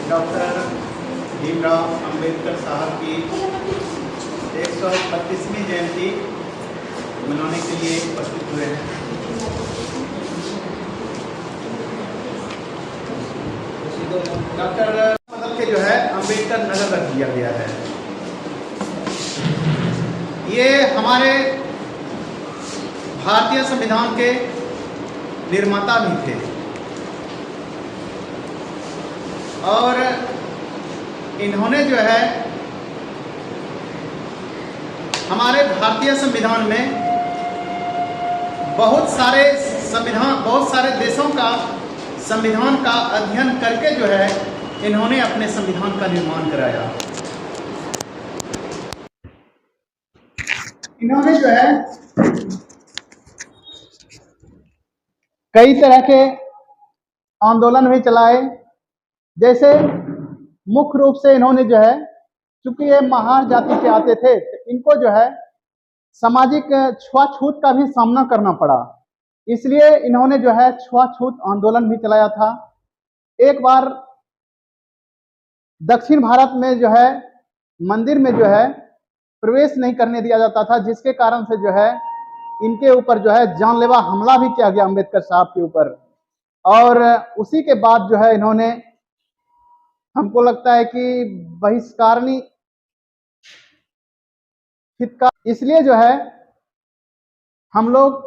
Doctor Bhimrao Ambedkar साहब की 132वीं जयंती मनाने के लिए उपस्थित हुए हैं। डॉक्टर बदल के जो है अंबेडकर नगर रख दिया गया है। ये हमारे भारतीय संविधान के निर्माता भी थे और इन्होंने जो है हमारे भारतीय संविधान में बहुत सारे देशों का संविधान का अध्ययन करके जो है इन्होंने अपने संविधान का निर्माण कराया। इन्होंने जो है कई तरह के आंदोलन भी चलाए। जैसे मुख्य रूप से इन्होंने जो है, चूंकि ये महार जाति से आते थे, तो इनको जो है सामाजिक छुआछूत का भी सामना करना पड़ा, इसलिए इन्होंने जो है छुआछूत आंदोलन भी चलाया था। एक बार दक्षिण भारत में जो है मंदिर में जो है प्रवेश नहीं करने दिया जाता था, जिसके कारण से जो है इनके ऊपर जो है जानलेवा हमला भी किया गया अंबेडकर साहब के ऊपर। और उसी के बाद जो है इन्होंने, हमको लगता है कि बहिष्कारणी हितकार, इसलिए जो है हम लोग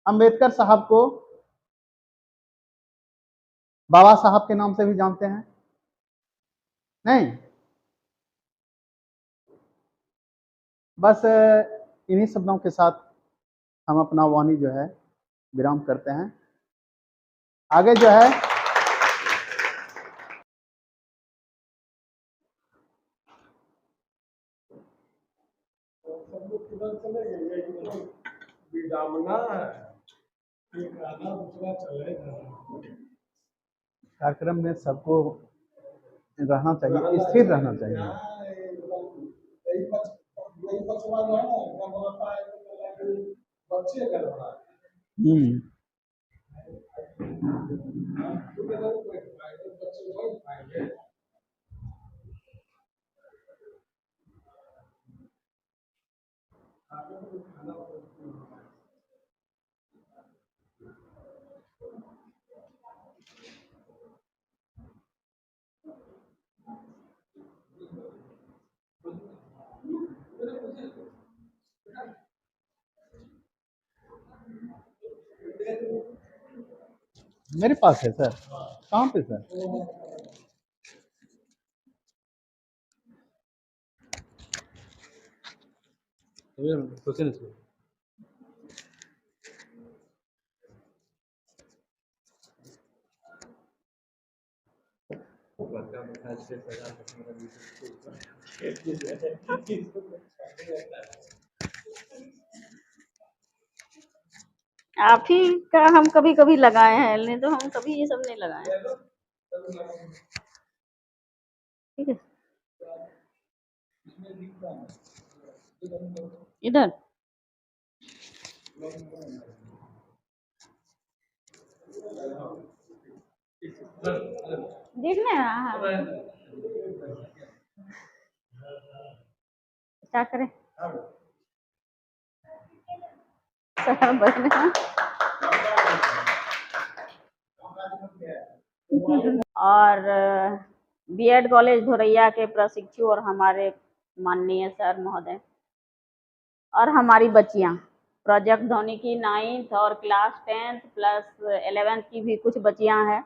अंबेडकर साहब को बाबा साहब के नाम से भी जानते हैं। नहीं, बस इन्हीं शब्दों के साथ हम अपना वाणी जो है विराम करते हैं। आगे जो है कार्यक्रम में सबको रहना चाहिए, स्थिर रहना चाहिए। मेरे पास है सर। कहाँ पे सर? आप ही का हम कभी कभी लगाए हैं, नहीं तो हम कभी ये सब नहीं लगाए। ठीक है, इधर देखना है। क्या करें और बीएड कॉलेज धोरैया के प्रशिक्षु और हमारे माननीय सर महोदय और हमारी बच्चियां प्रोजेक्ट धोनी की 9th और क्लास 10th प्लस 11th की भी कुछ बच्चियां हैं।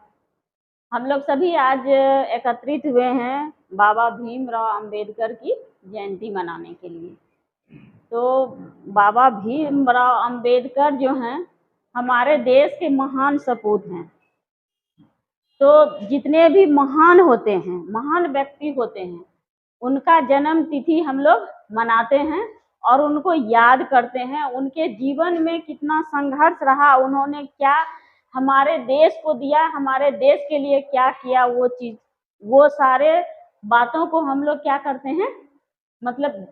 हम लोग सभी आज एकत्रित हुए हैं बाबा भीमराव अंबेडकर की जयंती मनाने के लिए। तो बाबा भीमराव अंबेडकर जो हैं हमारे देश के महान सपूत हैं। तो जितने भी महान होते हैं, महान व्यक्ति होते हैं, उनका जन्म तिथि हम लोग मनाते हैं और उनको याद करते हैं। उनके जीवन में कितना संघर्ष रहा, उन्होंने क्या हमारे देश को दिया, हमारे देश के लिए क्या किया, वो चीज, वो सारे बातों को हम लोग क्या करते हैं, मतलब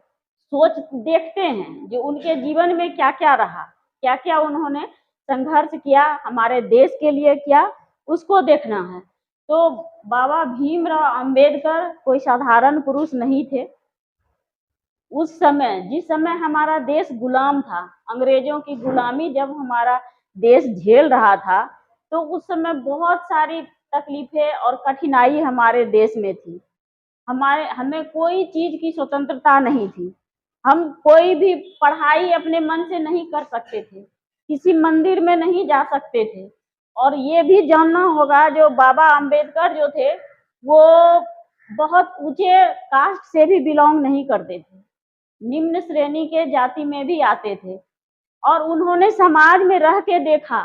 सोच देखते हैं जो उनके जीवन में क्या क्या रहा, क्या क्या उन्होंने संघर्ष किया, हमारे देश के लिए किया, उसको देखना है। तो बाबा भीमराव अंबेडकर कोई साधारण पुरुष नहीं थे। उस समय, जिस समय हमारा देश गुलाम था, अंग्रेजों की गुलामी जब हमारा देश झेल रहा था, तो उस समय बहुत सारी तकलीफें और कठिनाई हमारे देश में थी। हमें कोई चीज की स्वतंत्रता नहीं थी। हम कोई भी पढ़ाई अपने मन से नहीं कर सकते थे, किसी मंदिर में नहीं जा सकते थे। और ये भी जानना होगा, जो बाबा अंबेडकर जो थे, वो बहुत ऊंचे कास्ट से भी बिलोंग नहीं करते थे, निम्न श्रेणी के जाति में भी आते थे। और उन्होंने समाज में रह के देखा,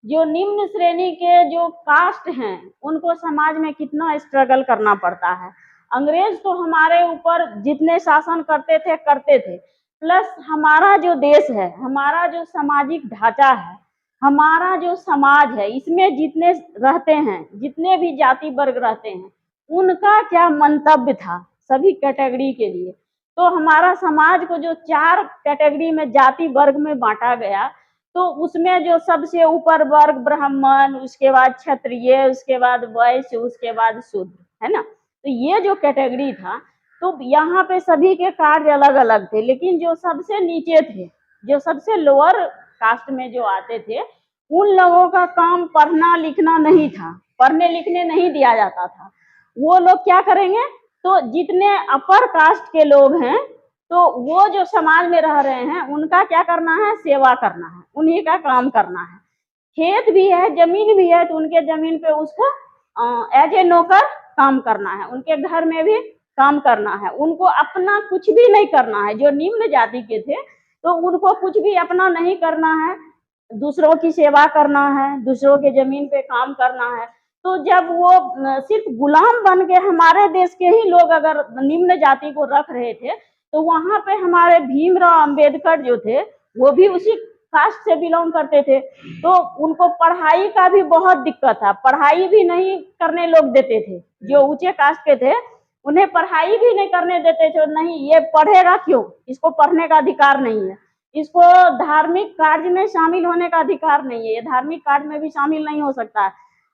जो निम्न श्रेणी के जो कास्ट हैं, उनको समाज में कितना स्ट्रगल करना पड़ता है। अंग्रेज तो हमारे ऊपर जितने शासन करते थे, प्लस हमारा जो देश है, हमारा जो सामाजिक ढांचा है, हमारा जो समाज है, इसमें जितने रहते हैं, जितने भी जाति वर्ग रहते हैं, उनका क्या मंतव्य था सभी कैटेगरी के लिए। तो हमारा समाज को जो 4 कैटेगरी में जाति वर्ग में बांटा गया, तो उसमें जो सबसे ऊपर वर्ग ब्राह्मण, उसके बाद क्षत्रिय, उसके बाद वैश्य, उसके बाद शूद्र, है ना। तो ये जो कैटेगरी था, तो यहाँ पे सभी के कार्य अलग अलग थे, लेकिन जो सबसे नीचे थे, जो सबसे लोअर कास्ट में जो आते थे, उन लोगों का काम पढ़ना लिखना नहीं था, पढ़ने लिखने नहीं दिया जाता था। वो लोग क्या करेंगे, तो जितने अपर कास्ट के लोग हैं, तो वो जो समाज में रह रहे हैं, उनका क्या करना है, सेवा करना है, उन्हीं का काम करना है। खेत भी है, जमीन भी है, तो उनके जमीन पे उसको एज ए नौकर काम करना है, उनके घर में भी काम करना है, उनको अपना कुछ भी नहीं करना है। जो निम्न जाति के थे, तो उनको कुछ भी अपना नहीं करना है, दूसरों की सेवा करना है, दूसरों के जमीन पे काम करना है। तो जब वो सिर्फ गुलाम बन के हमारे देश के ही लोग अगर निम्न जाति को रख रहे थे, तो वहां पे हमारे भीमराव अंबेडकर जो थे, वो भी उसी कास्ट से बिलोंग करते थे। तो उनको पढ़ाई का भी बहुत दिक्कत था, पढ़ाई भी नहीं करने लोग देते थे। जो ऊंचे कास्ट के थे, उन्हें पढ़ाई भी नहीं करने देते थे। नहीं, ये पढ़ेगा क्यों, इसको पढ़ने का अधिकार नहीं है, इसको धार्मिक कार्य में शामिल होने का अधिकार नहीं है, ये धार्मिक कार्य में भी शामिल नहीं हो सकता है,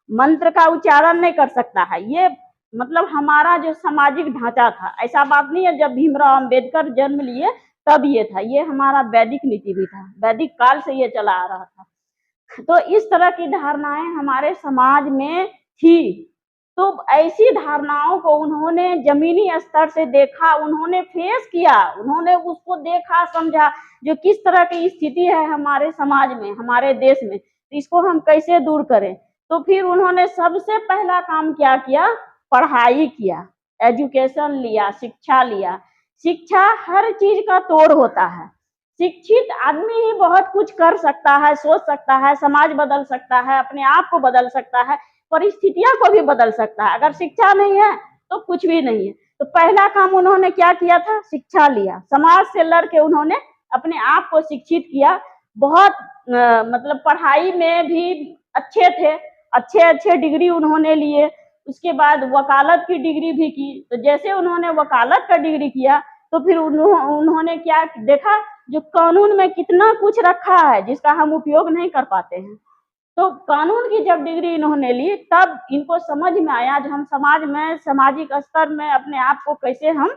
मंत्र का उच्चारण नहीं कर सकता है। ये मतलब हमारा जो सामाजिक ढांचा था, ऐसा बात नहीं है जब भीमराव अंबेडकर जन्म लिए तब ये था, ये हमारा वैदिक नीति भी था, वैदिक काल से ये चला आ रहा था। तो इस तरह की धारणाएं हमारे समाज में थी। तो ऐसी धारणाओं को उन्होंने जमीनी स्तर से देखा, उन्होंने फेस किया, उन्होंने उसको देखा, समझा, जो किस तरह की स्थिति है हमारे समाज में, हमारे देश में, तो इसको हम कैसे दूर करें। तो फिर उन्होंने सबसे पहला काम क्या किया, पढ़ाई किया, एजुकेशन लिया, शिक्षा लिया। शिक्षा हर चीज का तोड़ होता है। शिक्षित आदमी ही बहुत कुछ कर सकता है, सोच सकता है, समाज बदल सकता है, अपने आप को बदल सकता है, परिस्थितियों को भी बदल सकता है। अगर शिक्षा नहीं है तो कुछ भी नहीं है। तो पहला काम उन्होंने क्या किया था, शिक्षा लिया, समाज से लड़ के उन्होंने अपने आप को शिक्षित किया। बहुत मतलब पढ़ाई में भी अच्छे थे, अच्छे अच्छे डिग्री उन्होंने लिए। उसके बाद वकालत की डिग्री भी की। तो जैसे उन्होंने वकालत का डिग्री किया, तो फिर उन्होंने क्या देखा, जो कानून में कितना कुछ रखा है जिसका हम उपयोग नहीं कर पाते हैं। तो कानून की जब डिग्री इन्होंने ली, तब इनको समझ में आया जो हम समाज में, सामाजिक स्तर में अपने आप को कैसे हम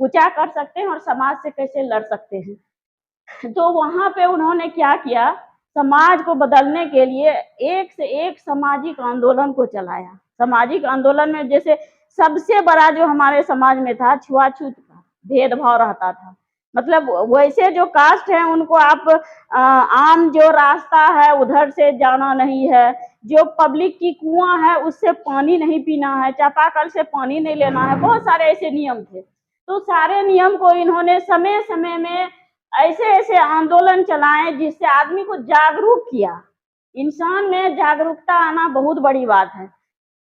ऊंचा कर सकते हैं और समाज से कैसे लड़ सकते हैं। तो वहां पे उन्होंने क्या किया, समाज को बदलने के लिए एक से एक सामाजिक आंदोलन को चलाया। सामाजिक आंदोलन में जैसे सबसे बड़ा जो हमारे समाज में था, छुआछूत का भेदभाव रहता था। मतलब वैसे जो कास्ट है उनको आप आम जो रास्ता है उधर से जाना नहीं है, जो पब्लिक की कुआं है उससे पानी नहीं पीना है, चापाकल से पानी नहीं लेना है, बहुत सारे ऐसे नियम थे। तो सारे नियम को इन्होंने समय समय में ऐसे ऐसे आंदोलन चलाए जिससे आदमी को जागरूक किया। इंसान में जागरूकता आना बहुत बड़ी बात है।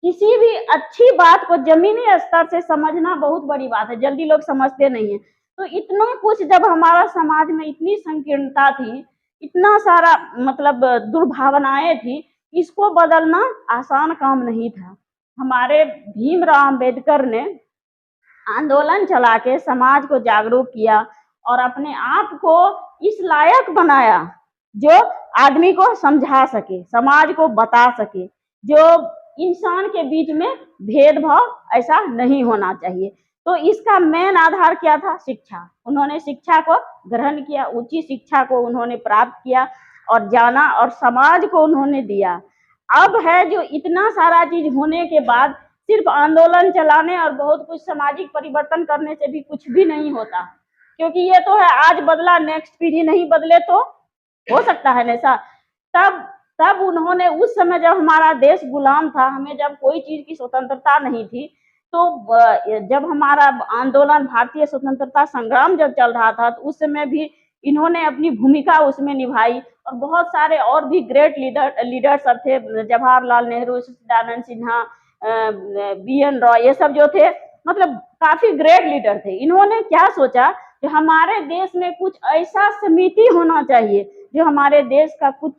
किसी भी अच्छी बात को जमीनी स्तर से समझना बहुत बड़ी बात है, जल्दी लोग समझते नहीं है। तो इतना कुछ जब हमारा समाज में इतनी संकीर्णता थी, इतना सारा मतलब दुर्भावनाएं थी, इसको बदलना आसान काम नहीं था। हमारे भीमराव अंबेडकर ने आंदोलन चला के समाज को जागरूक किया और अपने आप को इस लायक बनाया जो आदमी को समझा सके, समाज को बता सके, जो इंसान के बीच में भेदभाव ऐसा नहीं होना चाहिए। तो इसका मेन आधार क्या था? शिक्षा। उन्होंने शिक्षा को ग्रहण किया, उचित शिक्षा को उन्होंने प्राप्त किया और जाना और समाज को उन्होंने दिया। अब है जो इतना सारा चीज होने के बाद सिर्फ आंदोलन चलाने और बहुत कुछ सामाजिक परिवर्तन करने से भी कुछ भी नहीं होता, क्योंकि ये तो है आज बदला नेक्स्ट पीढ़ी नहीं बदले तो हो सकता है ऐसा। तब उन्होंने उस समय जब हमारा देश गुलाम था, हमें जब कोई चीज की स्वतंत्रता नहीं थी, तो जब हमारा आंदोलन भारतीय स्वतंत्रता संग्राम जब चल रहा था, तो उस समय भी इन्होंने अपनी भूमिका उसमें निभाई और बहुत सारे और भी ग्रेट लीडर सब थे, जवाहरलाल नेहरू, सच्चिदानंद सिन्हा, BN रॉय, ये सब जो थे मतलब काफी ग्रेट लीडर थे। इन्होंने क्या सोचा कि हमारे देश में कुछ ऐसा समिति होना चाहिए जो हमारे देश का कुछ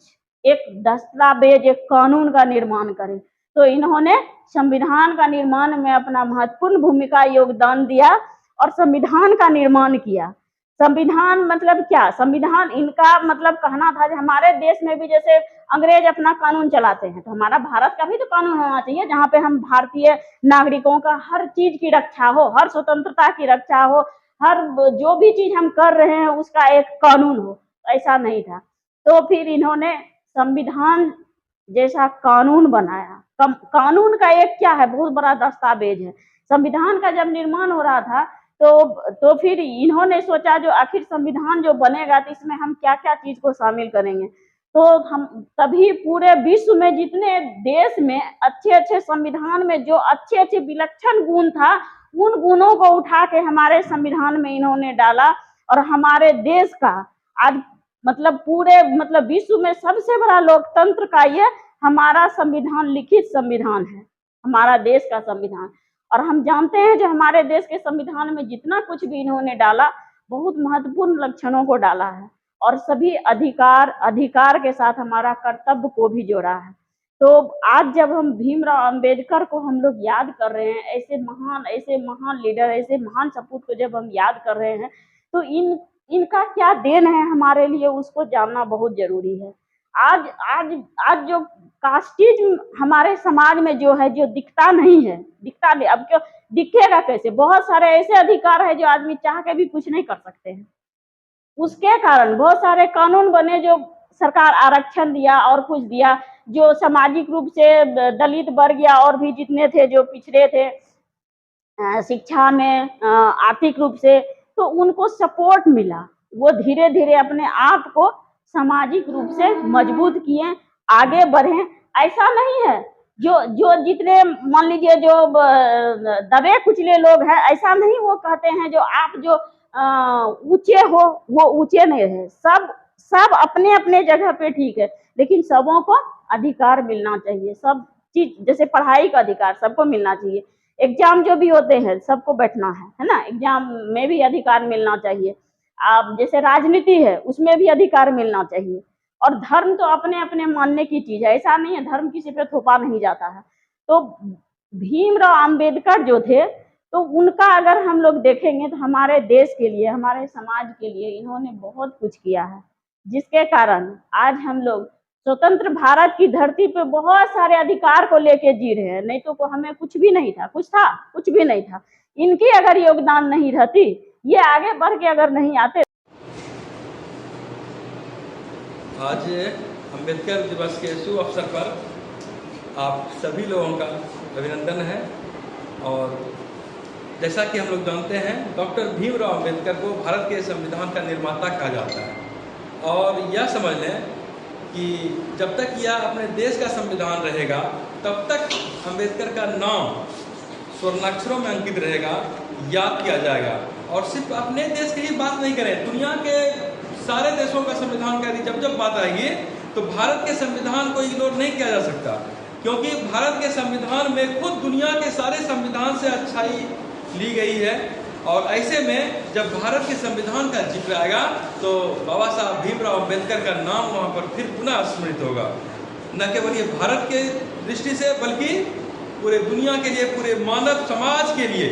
एक दस्तावेज, एक कानून का निर्माण करे। तो इन्होंने संविधान का निर्माण में अपना महत्वपूर्ण भूमिका योगदान दिया और संविधान का निर्माण किया। संविधान मतलब क्या? संविधान इनका मतलब कहना था कि हमारे देश में भी जैसे अंग्रेज अपना कानून चलाते हैं, तो हमारा भारत का भी तो कानून होना चाहिए जहाँ पे हम भारतीय नागरिकों का हर चीज की रक्षा हो, हर स्वतंत्रता की रक्षा हो, हर जो भी चीज हम कर रहे हैं उसका एक कानून हो। ऐसा नहीं था। तो फिर इन्होंने संविधान जैसा कानून बनाया। कानून का एक क्या है, बहुत बड़ा दस्तावेज है। संविधान का जब निर्माण हो रहा था तो फिर इन्होंने सोचा जो आखिर संविधान जो बनेगा तो इसमें हम क्या क्या चीज को शामिल करेंगे। तो हम तभी पूरे विश्व में जितने देश में अच्छे अच्छे संविधान में जो अच्छे अच्छे विलक्षण गुण था, उन गुणों को उठा के हमारे संविधान में इन्होंने डाला और हमारे देश का आज मतलब पूरे मतलब विश्व में सबसे बड़ा लोकतंत्र का ये हमारा संविधान, लिखित संविधान है हमारा देश का संविधान। और हम जानते हैं जो हमारे देश के संविधान में जितना कुछ भी इन्होंने डाला, बहुत महत्वपूर्ण लक्षणों को डाला है और सभी अधिकार के साथ हमारा कर्तव्य को भी जोड़ा है। तो आज जब हम भीमराव अंबेडकर को हम लोग याद कर रहे हैं, ऐसे महान लीडर, ऐसे महान सपूत को जब हम याद कर रहे हैं, तो इनका क्या देन है हमारे लिए, उसको जानना बहुत जरूरी है। आज जो कास्टिज्म हमारे समाज में जो है, जो दिखता नहीं, अब क्यों दिखेगा कैसे? बहुत सारे ऐसे अधिकार है जो आदमी चाह के भी कुछ नहीं कर सकते हैं। उसके कारण बहुत सारे कानून बने, जो सरकार आरक्षण दिया और कुछ दिया, जो सामाजिक रूप से दलित वर्ग या और भी जितने थे जो पिछड़े थे शिक्षा में, आर्थिक रूप से, तो उनको सपोर्ट मिला। वो धीरे धीरे अपने आप को सामाजिक रूप से मजबूत किए, आगे बढ़े। ऐसा नहीं है जो जितने मान लीजिए जो दबे कुचले लोग हैं, ऐसा नहीं वो कहते हैं जो आप जो ऊंचे हो वो ऊंचे नहीं रहे। सब अपने अपने जगह पे ठीक है, लेकिन सबों को अधिकार मिलना चाहिए। सब चीज जैसे पढ़ाई का अधिकार सबको मिलना चाहिए, एग्जाम जो भी होते हैं सबको बैठना है ना, एग्जाम में भी अधिकार मिलना चाहिए। आप जैसे राजनीति है उसमें भी अधिकार मिलना चाहिए। और धर्म तो अपने अपने मानने की चीज है, ऐसा नहीं है धर्म किसी पे थोपा नहीं जाता है। तो भीमराव अंबेडकर जो थे, तो उनका अगर हम लोग देखेंगे तो हमारे देश के लिए, हमारे समाज के लिए इन्होंने बहुत कुछ किया है, जिसके कारण आज हम लोग स्वतंत्र भारत की धरती पे बहुत सारे अधिकार को लेके जी रहे हैं। नहीं तो हमें कुछ भी नहीं था, कुछ भी नहीं था। इनकी अगर योगदान नहीं रहती, ये आगे बढ़ के अगर नहीं आते। आज अंबेडकर दिवस के शुभ अवसर पर आप सभी लोगों का अभिनंदन है। और जैसा कि हम लोग जानते हैं, डॉक्टर भीमराव अंबेडकर को भारत के संविधान का निर्माता कहा जाता है। और यह समझ लें कि जब तक यह अपने देश का संविधान रहेगा, तब तक अंबेडकर का नाम स्वर्णाक्षरों में अंकित रहेगा, याद किया जाएगा। और सिर्फ अपने देश की ही बात नहीं करें, दुनिया के सारे देशों का संविधान का जब बात आएगी तो भारत के संविधान को इग्नोर नहीं किया जा सकता, क्योंकि भारत के संविधान में खुद दुनिया के सारे संविधान से अच्छाई ली गई है। और ऐसे में जब भारत के संविधान का जिक्र आएगा तो बाबा साहब भीमराव अंबेडकर का नाम वहाँ पर फिर पुनः स्मृत होगा। न केवल ये भारत के दृष्टि से, बल्कि पूरे दुनिया के लिए, पूरे मानव समाज के लिए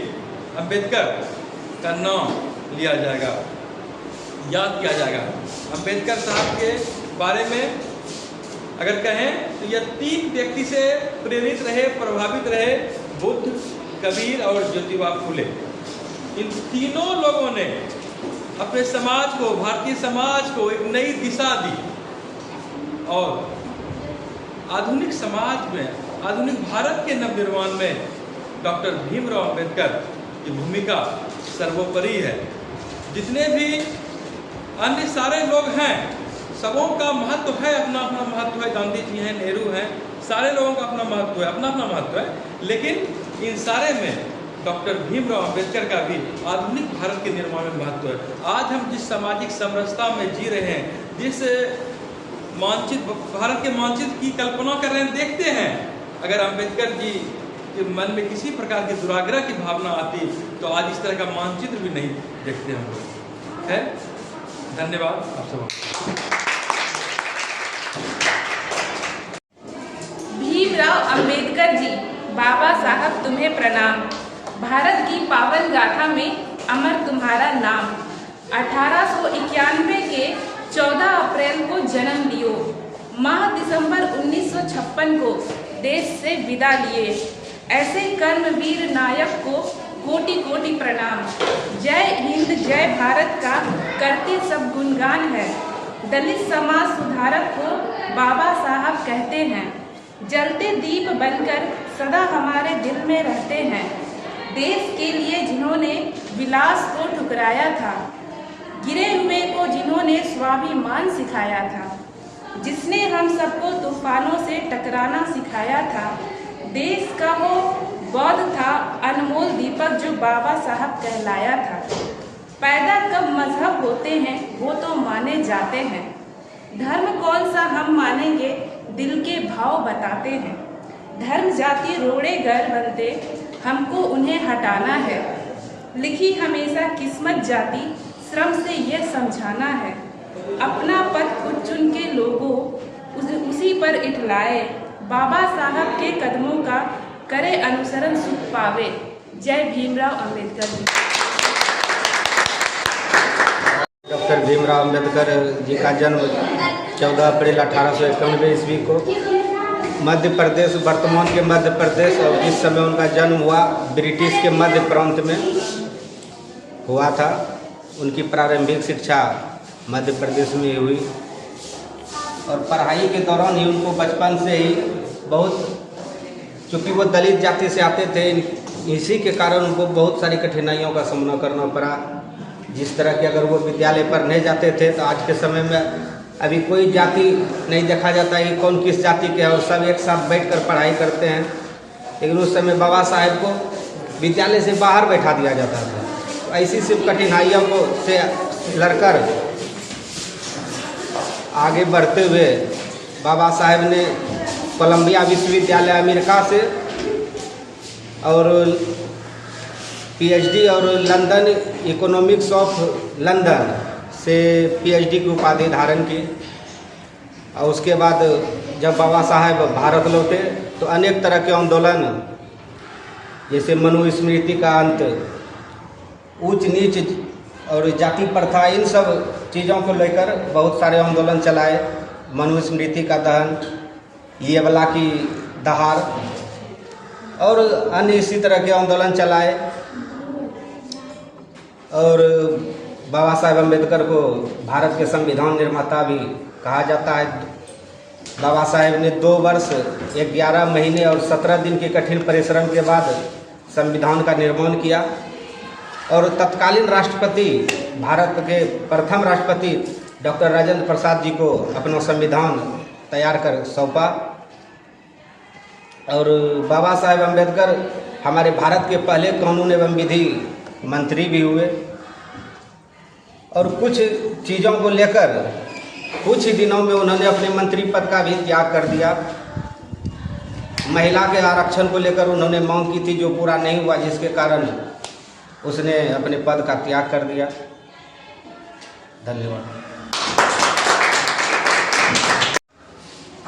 अंबेडकर का नाम लिया जाएगा, याद किया जाएगा। अंबेडकर साहब के बारे में अगर कहें तो यह 3 व्यक्ति से प्रेरित रहे, प्रभावित रहे, बुद्ध, कबीर और ज्योतिबा फुले। इन तीनों लोगों ने अपने समाज को, भारतीय समाज को एक नई दिशा दी और आधुनिक समाज में, आधुनिक भारत के नवनिर्माण में डॉक्टर भीमराव अंबेडकर की भूमिका सर्वोपरि है। जितने भी अन्य सारे लोग हैं, सबों का महत्व है, अपना अपना महत्व है। गांधी जी हैं, नेहरू हैं, सारे लोगों का अपना महत्व है, अपना अपना महत्व है। लेकिन इन सारे में डॉक्टर भीमराव अंबेडकर का भी आधुनिक भारत के निर्माण में महत्व है। आज हम जिस सामाजिक समरसता में जी रहे हैं, जिस मानचित्र, भारत के मानचित्र की कल्पना कर रहे हैं, देखते हैं, अगर अंबेडकर जी के मन में किसी प्रकार की दुराग्रह की भावना आती तो आज इस तरह का मानचित्र भी नहीं देखते हम लोग। है, धन्यवाद आप सबको। भीमराव अंबेडकर जी, बाबा साहब तुम्हें प्रणाम। भारत की पावन गाथा में अमर तुम्हारा नाम। 1891 के 14 अप्रैल को जन्म लियो, माह दिसंबर 1956 को देश से विदा लिए। ऐसे कर्मवीर नायक को कोटि कोटि प्रणाम। जय हिंद जय भारत का करते सब गुणगान है। दलित समाज सुधारक को बाबा साहब कहते हैं। जलते दीप बनकर सदा हमारे दिल में रहते हैं। देश के लिए जिन्होंने विलास को ठुकराया था, गिरे हुए को जिन्होंने स्वाभिमान सिखाया था, जिसने हम सबको तूफानों से टकराना सिखाया था। देश का वो बौद्ध था अनमोल दीपक जो बाबा साहब कहलाया था। पैदा कब मजहब होते हैं वो तो माने जाते हैं। धर्म कौन सा हम मानेंगे, दिल के भाव बताते हैं। धर्म जाति रोड़े घर बनते, हमको उन्हें हटाना है। लिखी हमेशा किस्मत जाति, श्रम से यह समझाना है। अपना पथ खुद चुन के लोगों उसी पर इठलाए। बाबा साहब के कदमों का करे अनुसरण सुख पावे। जय भीमराव अंबेडकर जी। डॉक्टर भीमराव अंबेडकर जी का जन्म 14 अप्रैल 1891 ईस्वी को मध्य प्रदेश, वर्तमान के मध्य प्रदेश, और जिस समय उनका जन्म हुआ ब्रिटिश के मध्य प्रांत में हुआ था। उनकी प्रारंभिक शिक्षा मध्य प्रदेश में हुई और पढ़ाई के दौरान ही उनको बचपन से ही बहुत, चूँकि वो दलित जाति से आते थे, इसी के कारण उनको बहुत सारी कठिनाइयों का सामना करना पड़ा। जिस तरह के अगर वो विद्यालय पढ़ने जाते थे तो आज के समय में अभी कोई जाति नहीं देखा जाता है कि कौन किस जाति के है, और सब एक साथ बैठकर पढ़ाई करते हैं। लेकिन उस समय बाबा साहेब को विद्यालय से बाहर बैठा दिया जाता था। तो ऐसी सब कठिनाइयों को से लड़कर आगे बढ़ते हुए बाबा साहेब ने कोलंबिया विश्वविद्यालय अमेरिका से और पीएचडी और लंदन इकोनॉमिक्स ऑफ लंदन से पीएचडी की उपाधि धारण की। और उसके बाद जब बाबा साहेब भारत लौटे तो अनेक तरह के आंदोलन, जैसे मनुस्मृति का अंत, ऊंच नीच और जाति प्रथा, इन सब चीज़ों को लेकर बहुत सारे आंदोलन चलाए। मनुस्मृति का दहन, ये वाला की दहाड़ और अन्य इसी तरह के आंदोलन चलाए। और बाबा साहेब अम्बेडकर को भारत के संविधान निर्माता भी कहा जाता है। बाबा साहेब ने 2 वर्ष 11 महीने और 17 दिन के कठिन परिश्रम के बाद संविधान का निर्माण किया और तत्कालीन राष्ट्रपति, भारत के प्रथम राष्ट्रपति डॉक्टर राजेंद्र प्रसाद जी को अपना संविधान तैयार कर सौंपा। और बाबा साहेब अम्बेडकर हमारे भारत के पहले कानून एवं विधि मंत्री भी हुए और कुछ चीज़ों को लेकर कुछ ही दिनों में उन्होंने अपने मंत्री पद का भी त्याग कर दिया। महिला के आरक्षण को लेकर उन्होंने मांग की थी, जो पूरा नहीं हुआ, जिसके कारण उसने अपने पद का त्याग कर दिया। धन्यवाद।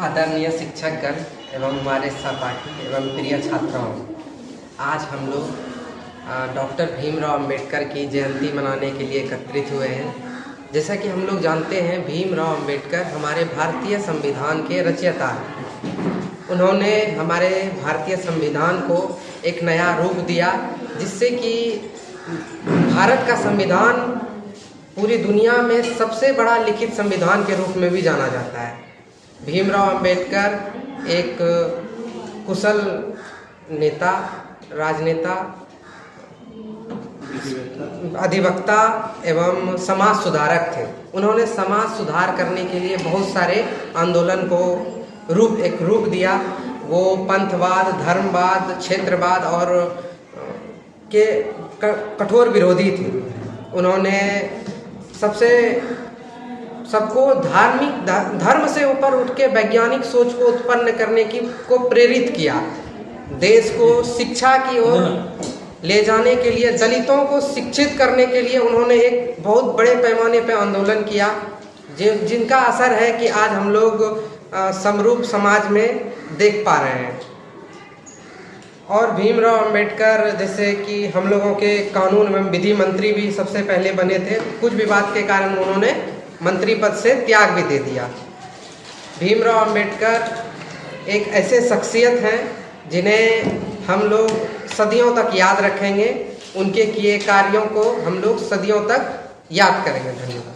आदरणीय शिक्षकगण एवं हमारे सहपाठी एवं प्रिय छात्राओं, आज हम लोग डॉक्टर भीमराव अंबेडकर की जयंती मनाने के लिए एकत्रित हुए हैं। जैसा कि हम लोग जानते हैं, भीमराव अंबेडकर हमारे भारतीय संविधान के रचयिता हैं। उन्होंने हमारे भारतीय संविधान को एक नया रूप दिया, जिससे कि भारत का संविधान पूरी दुनिया में सबसे बड़ा लिखित संविधान के रूप में भी जाना जाता है। भीमराव अंबेडकर एक कुशल नेता, राजनेता, अधिवक्ता एवं समाज सुधारक थे। उन्होंने समाज सुधार करने के लिए बहुत सारे आंदोलन को एक रूप दिया। वो पंथवाद, धर्मवाद, क्षेत्रवाद और के कठोर विरोधी थे। उन्होंने सबको धर्म से ऊपर उठ के वैज्ञानिक सोच को उत्पन्न करने को प्रेरित किया। देश को शिक्षा की ओर ले जाने के लिए, दलितों को शिक्षित करने के लिए उन्होंने एक बहुत बड़े पैमाने पर आंदोलन किया, जिनका असर है कि आज हम लोग समरूप समाज में देख पा रहे हैं। और भीमराव अंबेडकर जैसे कि हम लोगों के कानून एवं विधि मंत्री भी सबसे पहले बने थे। कुछ विवाद के कारण उन्होंने मंत्री पद से त्याग भी दे दिया। भीमराव अंबेडकर एक ऐसे शख्सियत हैं जिन्हें हम लोग सदियों तक याद रखेंगे। उनके किए कार्यों को हम लोग सदियों तक याद करेंगे। धन्यवाद।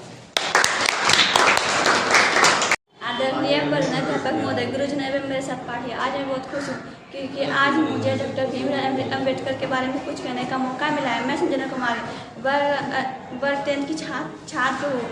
आदरणीय अध्यापक महोदय, गुरुजन एवं मेरे सहपाठी, आज मैं बहुत खुश हूँ क्योंकि आज मुझे डॉक्टर भीमराव अम्बेडकर के बारे में कुछ कहने का मौका मिला है। मैं संजना कुमारी वर्ग 10 की छात्र हूँ।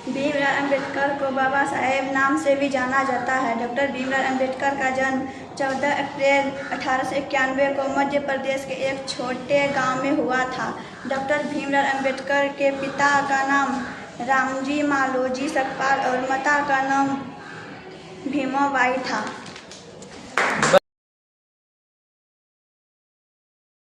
भीमराव अम्बेडकर को बाबा साहेब नाम से भी जाना जाता है। डॉक्टर भीमराव अम्बेडकर का जन्म 14 अप्रैल 1891 को मध्य प्रदेश के एक छोटे गांव में हुआ था। डॉक्टर भीमराव अम्बेडकर के पिता का नाम रामजी मालोजी सकपाल और माता का नाम भीमाबाई था।